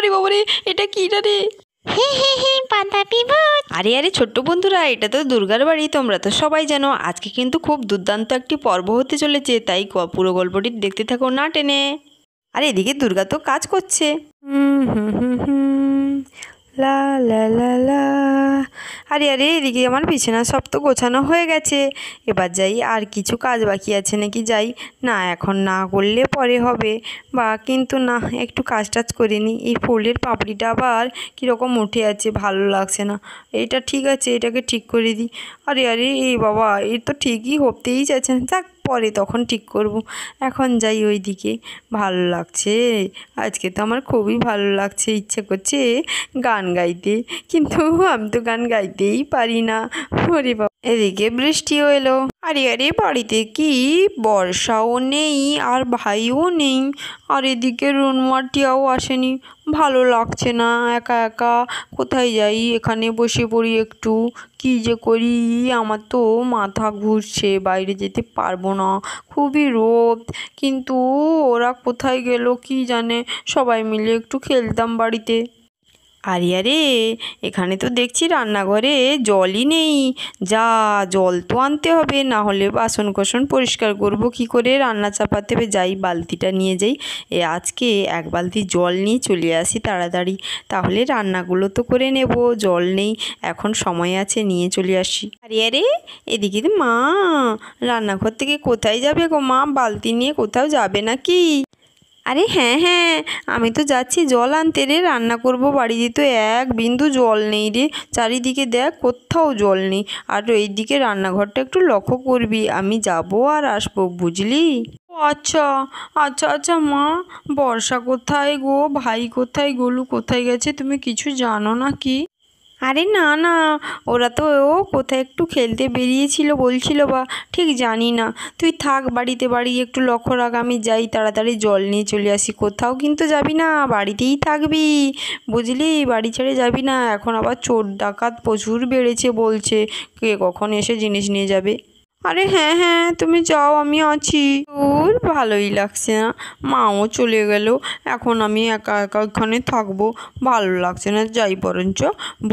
ওরে বাবারে, এটা কি রে? হে হে হে বাতাবি ভূত। আরে আরে ছোট্ট বন্ধুরা, এটা তো দুর্গার বাড়ি, তোমরা তো সবাই জানো। আজকে কিন্তু খুব দুর্দান্ত একটি পর্ব হতে চলেছে, তাই পুরো গল্পটি দেখতে থাকো না টেনে। আর এদিকে দুর্গা তো কাজ করছে। লা লা লা লা। আরে আরে, এদিকে আমার বিছানা সব তো গোছানো হয়ে গেছে। এবার যাই, আর কিছু কাজ বাকি আছে নাকি যাই। না, এখন না করলে পরে হবে, বা কিন্তু না, একটু কাজ টাজ করে নিই। এই ফুলের পাপড়িটা আবার কীরকম উঠে আছে, ভালো লাগছে না। এইটা ঠিক আছে, এটাকে ঠিক করে দিই। আরে আরে, এই বাবা, এই তো ঠিকই হতেই চাইছে না। থাক, পরে তখন ঠিক করব। এখন যাই ওই দিকে। ভালো লাগছে আজকে, তো আমার খুবই ভালো লাগছে, ইচ্ছে করছে গান গাইতে, কিন্তু আমি তো গান গাইতেই পারি না। ওরে বাবা, এদিকে বৃষ্টিও এলো। আরে আরে, বাড়িতে কি বর্ষাও নেই আর ভাইও নেই, আর এদিকে রুনমাটিয়াও আসেনি। ভালো লাগছে না একা একা। কোথায় যাই, এখানে বসে পড়ি একটু, কি যে করি। আমার তো মাথা ঘুরছে, বাইরে যেতে পারবো না, খুবই রোদ। কিন্তু ওরা কোথায় গেল কি জানে, সবাই মিলে একটু খেলতাম বাড়িতে। আরে আরে, এখানে তো দেখছি রান্নাঘরে জলই নেই। যা, জল তো আনতে হবে, না হলে বাসন কোসন পরিষ্কার করব কি করে, রান্না চাপাতে হবে। যাই, বালতিটা নিয়ে যাই। আজকে এক বালতি জল নিয়ে চলে আসি তাড়াতাড়ি, তাহলে রান্নাগুলো তো করে নেব। জল নেই, এখন সময় আছে, নিয়ে চলে আসি। আরে আরে, এদিকে তো মা রান্নাঘর থেকে কোথায় যাবে গো মা? বালতি নিয়ে কোথাও যাবে নাকি? আরে হ্যাঁ হ্যাঁ, আমি তো যাচ্ছি জল আনতে রে, রান্না করব। বাড়িতে তো এক বিন্দু জল নেই রে, চারিদিকে দেখ কোথাও জল নেই। আর এইদিকে রান্নাঘরটা একটু লক্ষ্য করবি, আমি যাব আর আসবো, বুঝলি? ও আচ্ছা আচ্ছা আচ্ছা মা, বর্ষা কোথায় গো, ভাই কোথায়, গোলু কোথায় গেছে, তুমি কিছু জানো না কি? আরে না না, ওরা তো কোথায় একটু খেলতে বেরিয়েছিল বলছিল, বা ঠিক জানি না। তুই থাক বাড়িতে, বাড়ি একটু লক্ষ্য রাখ, আমি যাই তাড়াতাড়ি জল নিয়ে চলে আসি। কোথাও কিন্তু যাবি না, বাড়িতেই থাকবি, বুঝলি? বাড়ি ছেড়ে যাবি না। এখন আবার চোর ডাকাত প্রচুর বেড়েছে বলছে, কে কখন এসে জিনিস নিয়ে যাবে। আরে হ্যাঁ হ্যাঁ, তুমি যাও, আমি আছি। তোর ভালোই লাগছে না, মাও চলে গেল, এখন আমি একা একা ওখানে থাকবো, ভালো লাগছে না। যাই বরঞ্চ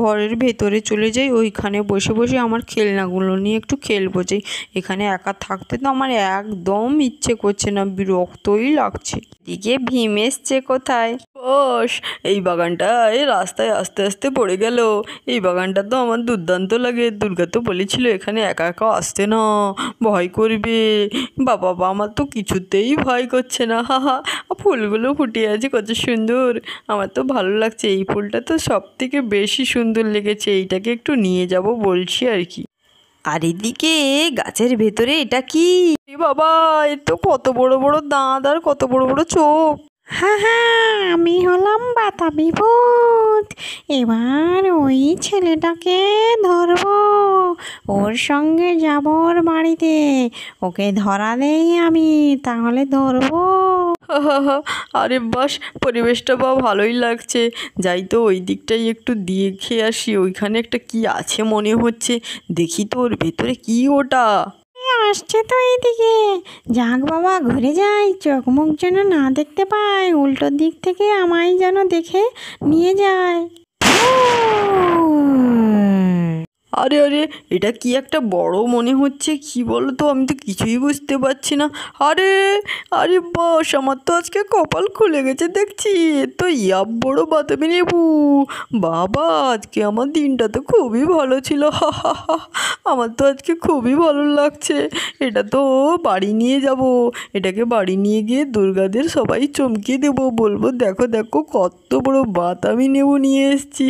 ঘরের ভেতরে চলে যাই, ওইখানে বসে বসে আমার খেলনাগুলো নিয়ে একটু খেলবো। যাই, এখানে একা থাকতে তো আমার একদম ইচ্ছে করছে না, বিরক্তই লাগছে। এদিকে ভীম এসছে কোথায়? বস, এই বাগানটায় রাস্তায় আস্তে আস্তে পড়ে গেল। এই বাগানটা তো আমার দুর্দান্ত লাগে। দুর্গা তো বলেছিল এখানে একা একা আসতে না, ভয় করবে। বাবা, আমার তো কিছুতেই ভয় করছে না। হা, ফুলগুলো ফুটে আছে কত সুন্দর, আমার তো ভালো লাগছে। এই ফুলটা তো সব থেকে বেশি সুন্দর লেগেছে, এইটাকে একটু নিয়ে যাব বলছি আর কি। আর এদিকে গাছের ভেতরে এটা কি? বাবা, এ তো কত বড় বড় দাঁত আর কত বড় বড় চোখ। হ্যাঁ হ্যাঁ, আমি হলাম বাতাবি ভূত। এবার ওই ছেলেটাকে ধরবো, ওর সঙ্গে যাব ওর বাড়িতে, ওকে ধরা দেই আমি, তাহলে ধরবো। আরে বাস, পরিবেশটা বা ভালোই লাগছে। যাই তো ওই দিকটাই একটু দেখে আসি, ওইখানে একটা কি আছে মনে হচ্ছে, দেখি তো ওর ভেতরে কি ওটা। আসছে তো এইদিকে, যাক বাবা, ঘুরে যাই, চোখ মুখ যেন না দেখতে পাই, উল্টো দিক থেকে আমায় যেন দেখে নিয়ে যায়। আরে আরে, এটা কি একটা বড় মনে হচ্ছে, কি বলো তো, আমি তো কিছুই বুঝতে পারছি না। আরে আরে বাস, আমার তো আজকে কপাল খুলে গেছে দেখছি, এ তো বড় বাতাবি লেবু। বাবা, আজকে আমার দিনটা তো খুবই ভালো ছিল। আমার তো আজকে খুবই ভালো লাগছে। এটা তো বাড়ি নিয়ে যাব, এটাকে বাড়ি নিয়ে গিয়ে দুর্গাদের সবাই চমকে দেবো, বলবো দেখো দেখো কত বড় বাতাবি লেবু নিয়ে এসছি।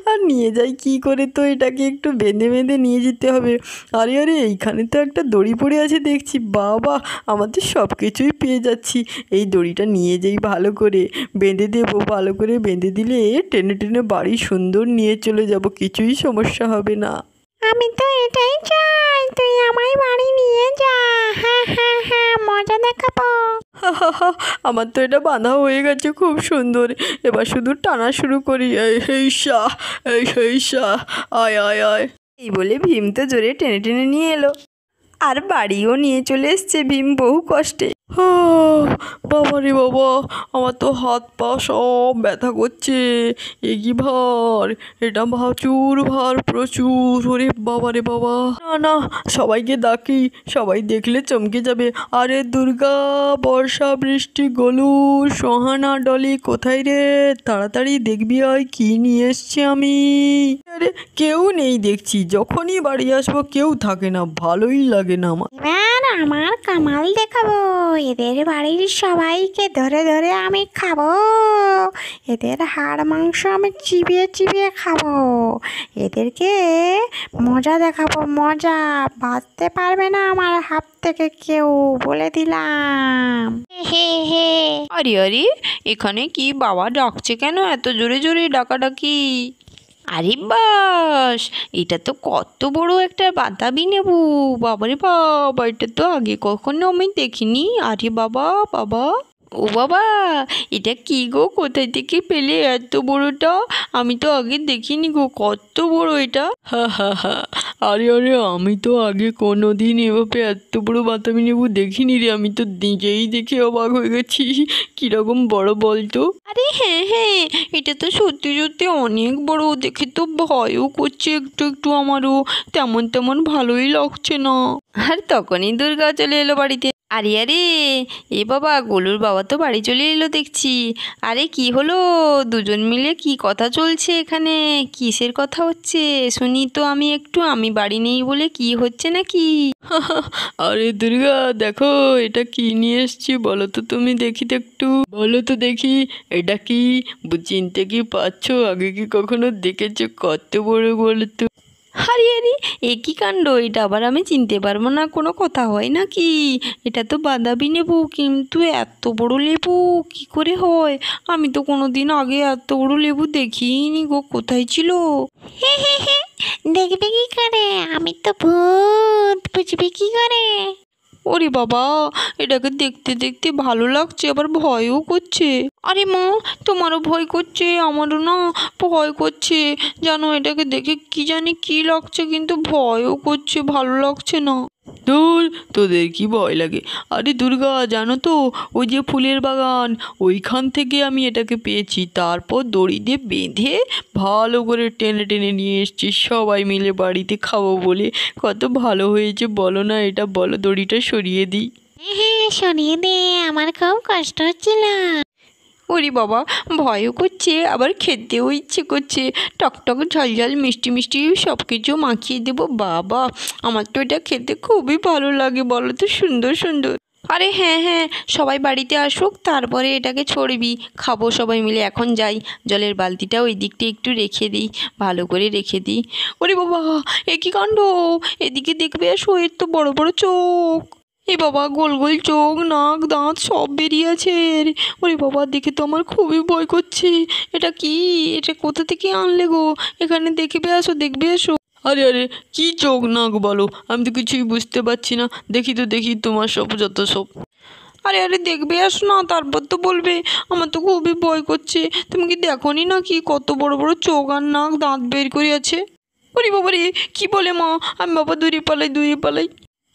আর নিয়ে যাই কি করে, তো এটাকে একটু বেঁধে বেঁধে নিয়ে যেতে হবে। আরে আরে, এইখানে তো একটা দড়ি পড়ে আছে দেখছি। বাবা, আমাদের সব কিছুই পেয়ে যাচ্ছি। এই দড়িটা নিয়ে যাই, ভালো করে বেঁধে দেবো, ভালো করে বেঁধে দিলে টেনে টেনে বাড়ি সুন্দর নিয়ে চলে যাব, কিছুই সমস্যা হবে না। আমি তো এটাই চাই, তুই আমায় বাড়ি নিয়ে যা। হ্যাঁ হ্যাঁ হ্যাঁ, মজা দেখাবো। আমার তো এটা বাঁধা হয়ে গেছে খুব সুন্দর, এবার শুধু টানা শুরু করি। এই শাহ, এই শাহ, আয় আয় আয়। এই বলে ভীম তো জোরে টেনে টেনে নিয়ে এলো। আর বাড়িও নিয়ে চলে এসছে ভীম বহু কষ্টে। বাবা রে বাবা, আমার তো হাত পা সব ব্যথা করছে। এ কি ভার, এটা প্রচুর ভার, প্রচুর। ওরে বাবা রে বাবা, না না, সবাইকে ডাকি, সবাই দেখলে চমকে যাবে। আরে দুর্গা, বর্ষা, বৃষ্টি, গোলু, সোহানা, ডলি কোথায় রে? তাড়াতাড়ি দেখবি আয়, কি নিয়ে এসছি আমি। আরে কেউ নেই দেখছি, যখনই বাড়ি আসবো কেউ থাকে না, ভালোই লাগে না আমার। এবার আমার কামাল দেখাবো, এদের বাড়ির সবাইকে ধরে ধরে আমি খাবো, এদের হাড় মাংস আমি চিবিয়ে চিবিয়ে খাবো, এদেরকে মজা দেখাবো, মজা। বাঁচতে পারবে না আমার হাত থেকে কেউ, বলে দিলাম। হে হে। আরে আরে, এখানে কি বাবা ডাকছে কেন এত জোরে জোরে ডাকাডাকি? আরে বাস, এটা তো কত বড় একটা বাতাবি লেবু! বাবারে বাবা, এটা তো আগে কখনো আমি দেখিনি। আরে বাবা বাবা, ও বাবা, এটা কি গো, কোথায় থেকে পেলে এত বড়টা? আমি তো আগে দেখিনি গো, কত বড় এটা! হা হা হা, আরে আরে, আমি তো আগে কোনো দিন এভাবে এত বড় বাতাবি লেবু দেখিনি রে। আমি তো নিজেই দেখে অবাক হয়ে গেছি, কিরকম বড় বলতো। আরে হ্যাঁ হ্যাঁ, এটা তো সত্যি সত্যি অনেক বড়, দেখে তো ভয়ও করছে একটু একটু আমারও, তেমন তেমন ভালোই লাগছে না। আর তখনই দুর্গা চলে এলো বাড়িতে। আরে আরে, এ বাবা, গোলুর বাবা তো বাড়ি চলে এলো দেখছি। আরে কি হলো, দুজন মিলে কি কথা চলছে এখানে? কিসের কথা হচ্ছে শুনি তো আমি একটু, আমি বাড়ি নেই বলে কি হচ্ছে নাকি? আরে দুর্গা, দেখো এটা কি নিয়ে এসছি বলো তো, তুমি দেখি তো একটু, বলো তো দেখি এটা কি? চিনতে কি পারছো? আগে কি কখনো দেখেছো? কত বড় বলো তো। আরে আরে, এ কি কাণ্ড, এটা আবার আমি চিনতে পারবো না? কোনো কথা হয় নাকি? এটা তো বাতাবি লেবু, কিন্তু এত বড় লেবু কি করে হয়? আমি তো কোনো দিন আগে এত বড় লেবু দেখিনি গো, কোথায় ছিল? হে হে হে, দেখবে কি করে? আমি তো ভূত, বুঝবে কি করে? ওরে বাবা, এটাকে দেখতে দেখতে ভালো লাগছে, আবার ভয়ও করছে। আরে মা, তোমারও ভয় করছে? আমারও না ভয় করছে জানো, এটাকে দেখে কি জানি কি লাগছে, কিন্তু ভয়ও করছে, ভালো লাগছে না। দূর, তোদের কি ভয় লাগে? আরে দুর্গা, জানো তো, ওই যে ফুলের বাগান, ওইখান থেকে আমি এটাকে পেয়েছি, তারপর দড়ি দিয়ে বেঁধে ভালো করে টেনে টেনে নিয়ে এসেছি সবাই মিলে বাড়িতে খাবো বলে। কত ভালো হয়েছে বলো না এটা? বলো, দড়িটা সরিয়ে দিই। হ্যাঁ, সরিয়ে দে, আমার খুব কষ্ট হচ্ছিল। ওরে বাবা, ভয়ও করছে, আবার খেতেও ইচ্ছে করছে। টকটক ঝালঝাল মিষ্টি মিষ্টি সব কিছু মাখিয়ে দেবো। বাবা, আমার তো এটা খেতে খুবই ভালো লাগে, বলো তো, সুন্দর সুন্দর। আরে হ্যাঁ হ্যাঁ, সবাই বাড়িতে আসুক, তারপরে এটাকে ছড়বি, খাবো সবাই মিলে। এখন যাই, জলের বালতিটা ওই দিকটা একটু রেখে দিই, ভালো করে রেখে দিই। ওরে বাবা, এ কি কাণ্ড! এদিকে দেখবে, এসো, এর তো বড় বড় চোখ। এ বাবা, গোল গোল চোখ, নাক, দাঁত সব বেরিয়ে আছে এর। ওরে বাবা, দেখে তো আমার খুবই ভয় করছে। এটা কি? এটা কোথা থেকে আনলে গো? এখানে দেখবে আসো, দেখবে এসো। আরে আরে, কি চোখ নাক বলো, আমি তো কিছুই বুঝতে পারছি না। দেখি তো দেখি তোমার সব যত সব। আরে আরে, দেখবে আসো না, তারপর তো বলবে। আমার তো খুবই ভয় করছে। তুমি কি দেখোনি না কি কত বড় বড় চোখ আর নাক, দাঁত বের করে আছে? ওরে বাবা রে, কি বলে মা? আমি বাবা দূরে পালাই, দূরে পালাই।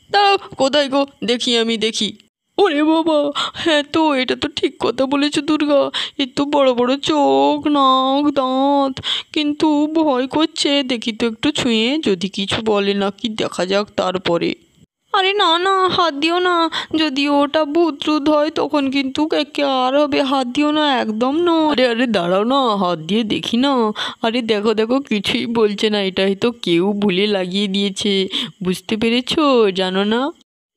দাঁড়াও, কোথায় গো? দেখি, আমি দেখি। ওরে বাবা, হ্যাঁ তো, এটা তো ঠিক কথা বলেছো দুর্গা। এর তো বড় বড় চোখ, নাক, দাঁত, কিন্তু ভয় করছে। দেখি তো একটু ছুঁয়ে, যদি কিছু বলে নাকি দেখা যাক তারপরে। আরে না না, হাত দিও না। যদি ওটা ভূত টুত হয় তখন কিন্তু একে আর হবে, হাত দিও না, একদম না। আরে আরে, দাঁড়াও না, হাত দিয়ে দেখি না। আরে দেখো দেখো, কিছুই বলছে না, এটাই তো কেউ ভুলে লাগিয়ে দিয়েছে, বুঝতে পেরেছো? জানো না?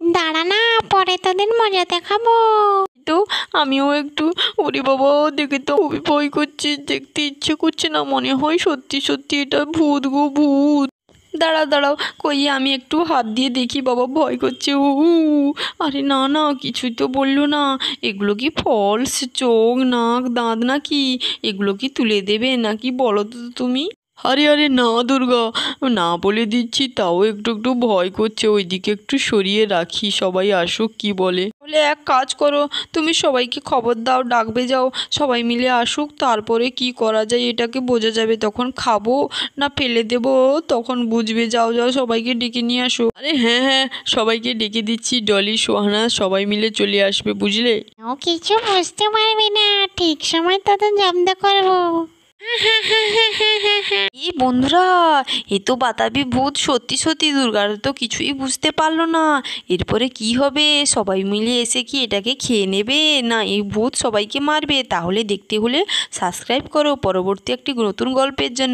দাঁড়া না, পরে তোদের মজা দেখাবো। তো আমিও একটু, ওরে বাবা, দেখে তো খুবই ভয় করছে, দেখতে ইচ্ছে করছে না, মনে হয় সত্যি সত্যি এটা ভূত গো, ভূত। দাঁড়াও দাঁড়াও, কই আমি একটু হাত দিয়ে দেখি, বাবা ভয় করছে। আরে না না, কিছুই তো বললো না। এগুলো কি ফলস চোখ, নাক, দাঁত নাকি? এগুলো কি তুলে দেবে নাকি, বলো তো তুমি? আরে আরে না দুর্গা, না বলে দিচ্ছি, তাও একটু একটু ভয় করছে, ওইদিকে একটু সরিয়ে রাখি, সবাই আসুক কি বলে। বলে এক কাজ করো, তুমি সবাইকে খবর দাও, ডাকবে যাও, সবাই মিলে আসুক, তারপরে কি করা যায় এটাকে বোঝা যাবে, তখন খাবো না ফেলে দেবো তখন বুঝবে। যাও যাও সবাইকে ডেকে নিয়ে আসো। আরে হ্যাঁ হ্যাঁ, সবাইকে ডেকে দিচ্ছি, ডলি, সোহানা সবাই মিলে চলে আসবে, বুঝলে। ও কিছু বুঝতে পারবে না, ঠিক সময় তাদের জব্দ করবো। এই বন্ধুরা, এ তো বাতাবি ভূত সত্যি সত্যি, দুর্গার তো কিছুই বুঝতে পারলো না। এরপরে কি হবে, সবাই মিলে এসে কি এটাকে খেয়ে নেবে, না এই ভূত সবাইকে মারবে? তাহলে দেখতে হলে সাবস্ক্রাইব করো পরবর্তী একটি নতুন গল্পের জন্য।